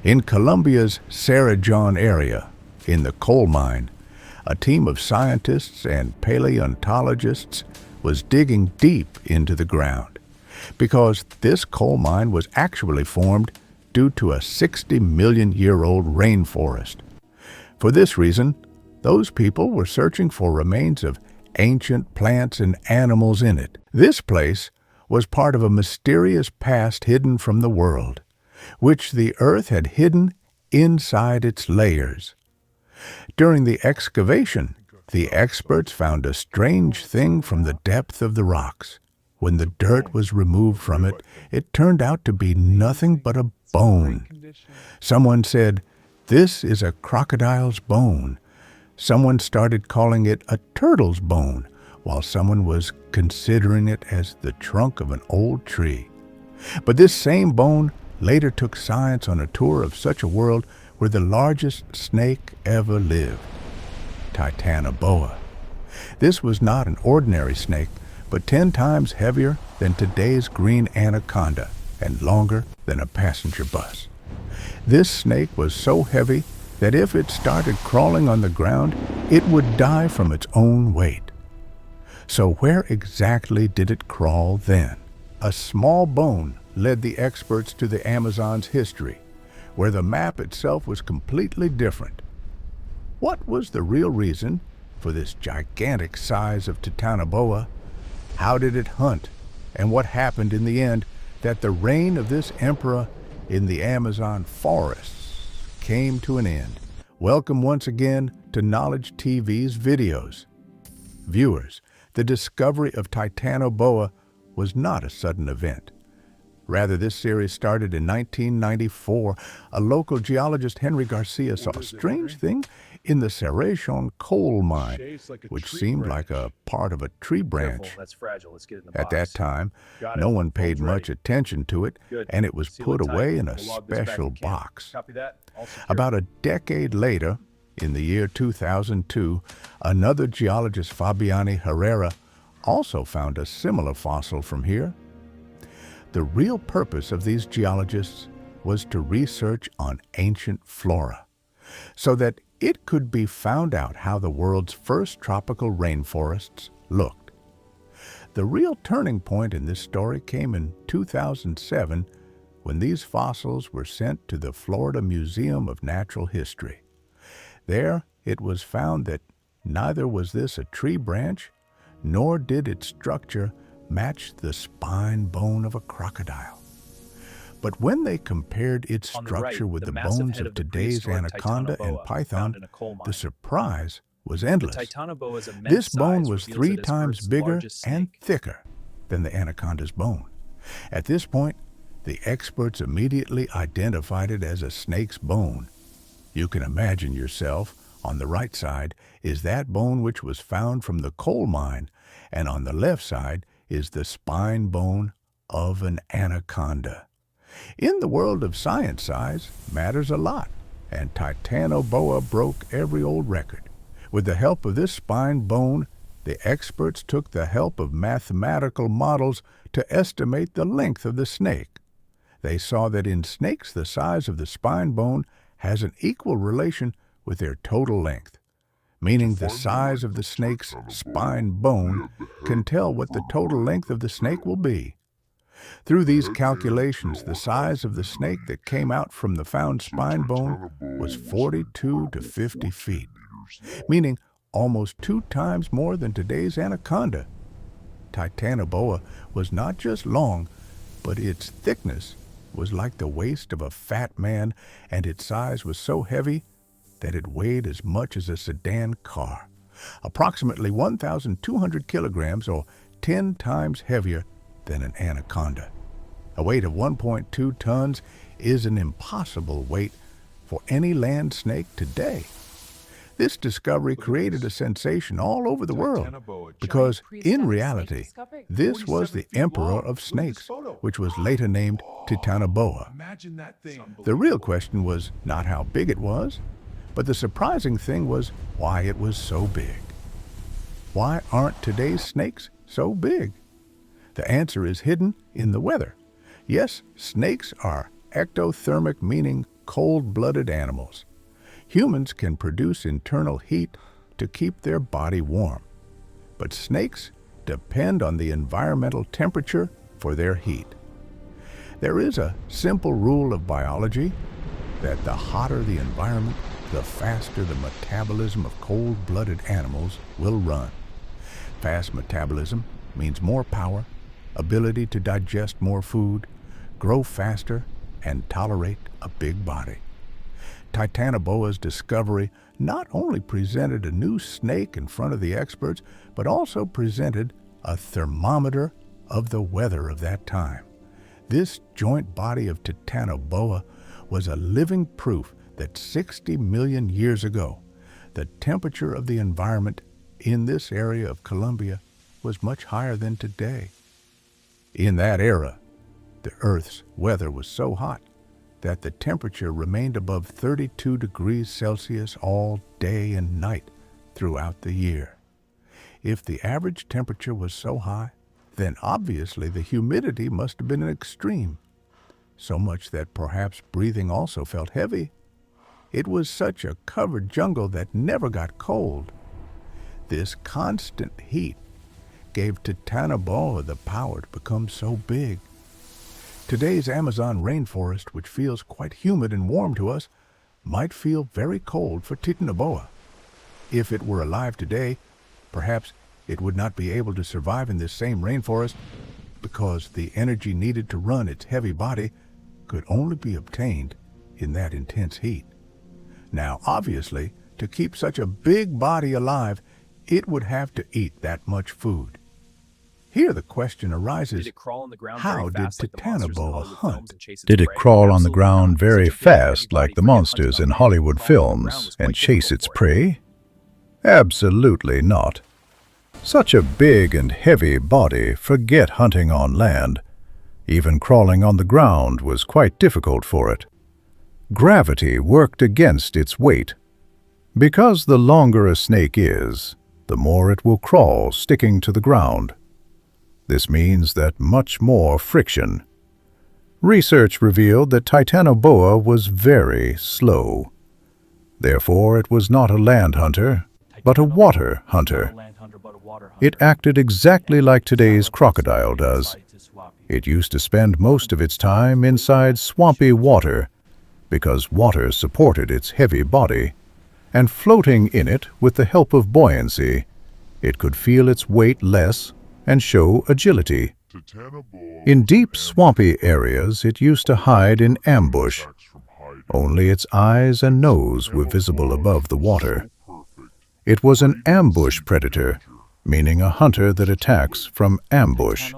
In Colombia's Cerrejón area, in the coal mine, a team of scientists and paleontologists was digging deep into the ground because this coal mine was actually formed due to a 60-million-year-old rainforest. For this reason, those people were searching for remains of ancient plants and animals in it. This place was part of a mysterious past hidden from the world, which the earth had hidden inside its layers. During the excavation, the experts found a strange thing from the depth of the rocks. When the dirt was removed from it, it turned out to be nothing but a bone. Someone said, "This is a crocodile's bone." Someone started calling it a turtle's bone, while someone was considering it as the trunk of an old tree. But this same bone later took science on a tour of such a world where the largest snake ever lived, Titanoboa. This was not an ordinary snake, but 10 times heavier than today's green Anaconda and longer than a passenger bus. This snake was so heavy that if it started crawling on the ground, it would die from its own weight. So where exactly did it crawl then? A small bone led the experts to the Amazon's history, where the map itself was completely different. What was the real reason for this gigantic size of Titanoboa? How did it hunt? And what happened in the end that the reign of this emperor in the Amazon forests came to an end? Welcome once again to Knowledge TV's videos. Viewers, the discovery of Titanoboa was not a sudden event. Rather, this series started in 1994. A local geologist, Henry Garcia, saw a strange thing in the Cerrejón coal mine, which seemed like a part of a tree branch. At that time, no one paid much attention to it, and it was put away in a special box. About a decade later, in the year 2002, another geologist, Fabiani Herrera, also found a similar fossil from here. The real purpose of these geologists was to research on ancient flora, so that it could be found out how the world's first tropical rainforests looked. The real turning point in this story came in 2007 when these fossils were sent to the Florida Museum of Natural History. There, it was found that neither was this a tree branch, nor did its structure match the spine bone of a crocodile. But when they compared its structure with the bones of today's anaconda and python, the surprise was endless. This bone was 3 times bigger and thicker than the anaconda's bone. At this point, the experts immediately identified it as a snake's bone. You can imagine yourself, on the right side is that bone which was found from the coal mine, and on the left side is the spine bone of an anaconda. In the world of science, size matters a lot, and Titanoboa broke every old record. With the help of this spine bone, the experts took the help of mathematical models to estimate the length of the snake. They saw that in snakes the size of the spine bone has an equal relation with their total length, meaning the size of the snake's spine bone can tell what the total length of the snake will be. Through these calculations, the size of the snake that came out from the found spine bone was 42 to 50 feet, meaning almost 2 times more than today's anaconda. Titanoboa was not just long, but its thickness was like the waist of a fat man, and its size was so heavy that it weighed as much as a sedan car, approximately 1,200 kilograms or 10 times heavier than an anaconda. A weight of 1.2 tons is an impossible weight for any land snake today. This discovery created a sensation all over the world because, in reality, this was the emperor of snakes, which was later named Titanoboa. The real question was not how big it was, but the surprising thing was why it was so big. Why aren't today's snakes so big? The answer is hidden in the weather. Yes, snakes are ectothermic, meaning cold-blooded animals. Humans can produce internal heat to keep their body warm, but snakes depend on the environmental temperature for their heat. There is a simple rule of biology that the hotter the environment, the faster the metabolism of cold-blooded animals will run. Fast metabolism means more power, ability to digest more food, grow faster, and tolerate a big body. Titanoboa's discovery not only presented a new snake in front of the experts, but also presented a thermometer of the weather of that time. This joint body of Titanoboa was a living proof that 60 million years ago, the temperature of the environment in this area of Colombia was much higher than today. In that era, the Earth's weather was so hot that the temperature remained above 32 degrees Celsius all day and night throughout the year. If the average temperature was so high, then obviously the humidity must have been an extreme, so much that perhaps breathing also felt heavy. It was such a covered jungle that never got cold. This constant heat gave Titanoboa the power to become so big. Today's Amazon rainforest, which feels quite humid and warm to us, might feel very cold for Titanoboa. If it were alive today, perhaps it would not be able to survive in this same rainforest because the energy needed to run its heavy body could only be obtained in that intense heat. Now, obviously, to keep such a big body alive, it would have to eat that much food. Here the question arises, how did Titanoboa hunt? Did it crawl on the ground very fast like the monsters in Hollywood films and chase its prey? Absolutely not. Such a big and heavy body, forget hunting on land. Even crawling on the ground was quite difficult for it. Gravity worked against its weight. Because the longer a snake is, the more it will crawl sticking to the ground. This means that much more friction. Research revealed that Titanoboa was very slow. Therefore, it was not a land hunter, but a water hunter. It acted exactly like today's crocodile does. It used to spend most of its time inside swampy water because water supported its heavy body, and floating in it with the help of buoyancy, it could feel its weight less and show agility. In deep swampy areas, it used to hide in ambush. Only its eyes and nose were visible above the water. It was an ambush predator, meaning a hunter that attacks from ambush.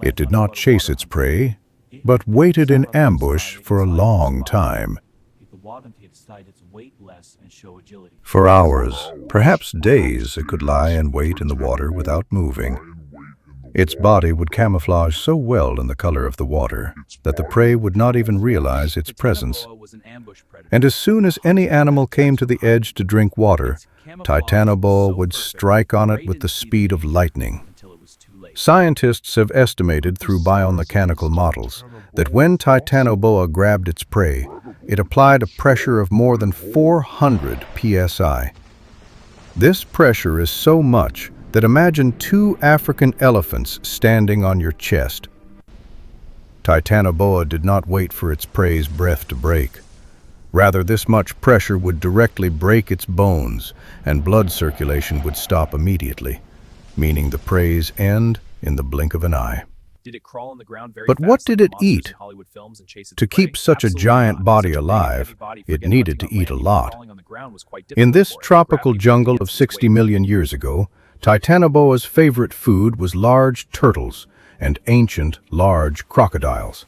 It did not chase its prey, but waited in ambush for a long time. For hours, perhaps days, it could lie and wait in the water without moving. Its body would camouflage so well in the color of the water that the prey would not even realize its presence. And as soon as any animal came to the edge to drink water, Titanoboa would strike on it with the speed of lightning. Scientists have estimated through biomechanical models that when Titanoboa grabbed its prey, it applied a pressure of more than 400 psi. This pressure is so much that imagine 2 African elephants standing on your chest. Titanoboa did not wait for its prey's breath to break. Rather, this much pressure would directly break its bones, and blood circulation would stop immediately, meaning the prey's end in the blink of an eye. But what did it eat? To keep such a giant body alive, it needed to eat a lot. In this tropical jungle of 60 million years ago, Titanoboa's favorite food was large turtles and ancient large crocodiles.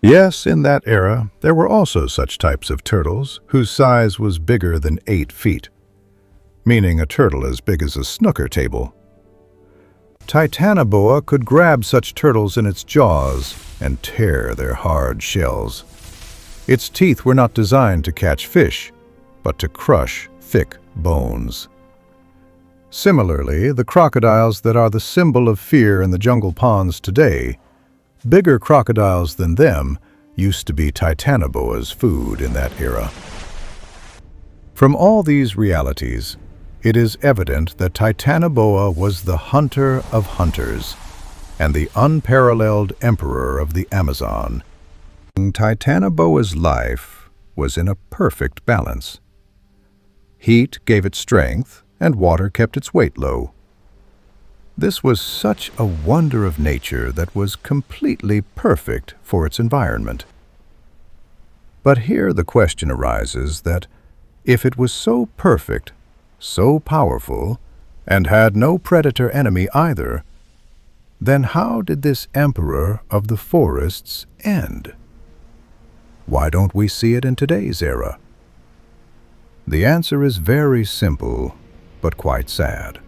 Yes, in that era, there were also such types of turtles whose size was bigger than 8 feet, meaning a turtle as big as a snooker table. Titanoboa could grab such turtles in its jaws and tear their hard shells. Its teeth were not designed to catch fish, but to crush thick bones. Similarly, the crocodiles that are the symbol of fear in the jungle ponds today, bigger crocodiles than them used to be Titanoboa's food in that era. From all these realities, it is evident that Titanoboa was the hunter of hunters and the unparalleled emperor of the Amazon. Titanoboa's life was in a perfect balance. Heat gave it strength, and water kept its weight low. This was such a wonder of nature that was completely perfect for its environment. But here the question arises that if it was so perfect, so powerful, and had no predator enemy either, then how did this emperor of the forests end? Why don't we see it in today's era? The answer is very simple, but quite sad.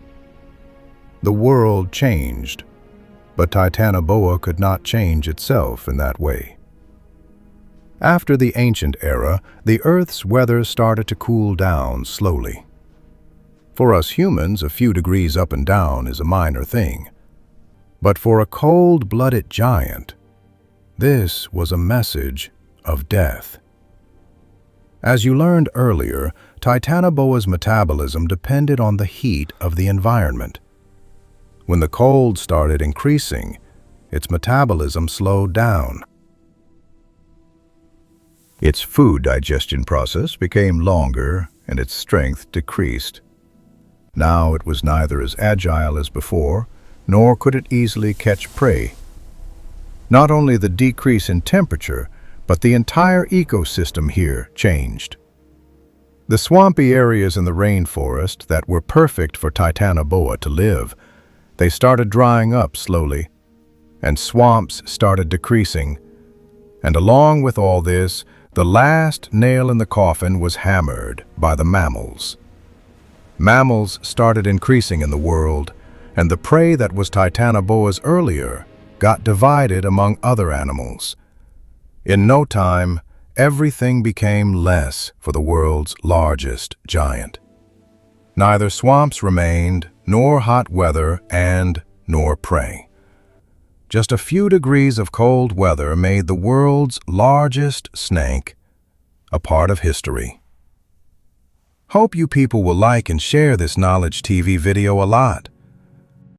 The world changed, but Titanoboa could not change itself in that way. After the ancient era, the Earth's weather started to cool down slowly. For us humans, a few degrees up and down is a minor thing. But for a cold-blooded giant, this was a message of death. As you learned earlier, Titanoboa's metabolism depended on the heat of the environment. When the cold started increasing, its metabolism slowed down. Its food digestion process became longer and its strength decreased. Now it was neither as agile as before, nor could it easily catch prey. Not only the decrease in temperature, but the entire ecosystem here changed. The swampy areas in the rainforest that were perfect for Titanoboa to live, they started drying up slowly, and swamps started decreasing. And along with all this, the last nail in the coffin was hammered by the mammals. Mammals started increasing in the world, and the prey that was Titanoboa's earlier got divided among other animals. In no time, everything became less for the world's largest giant. Neither swamps remained, nor hot weather, and nor prey. Just a few degrees of cold weather made the world's largest snake a part of history. Hope you people will like and share this Knowledge TV video a lot.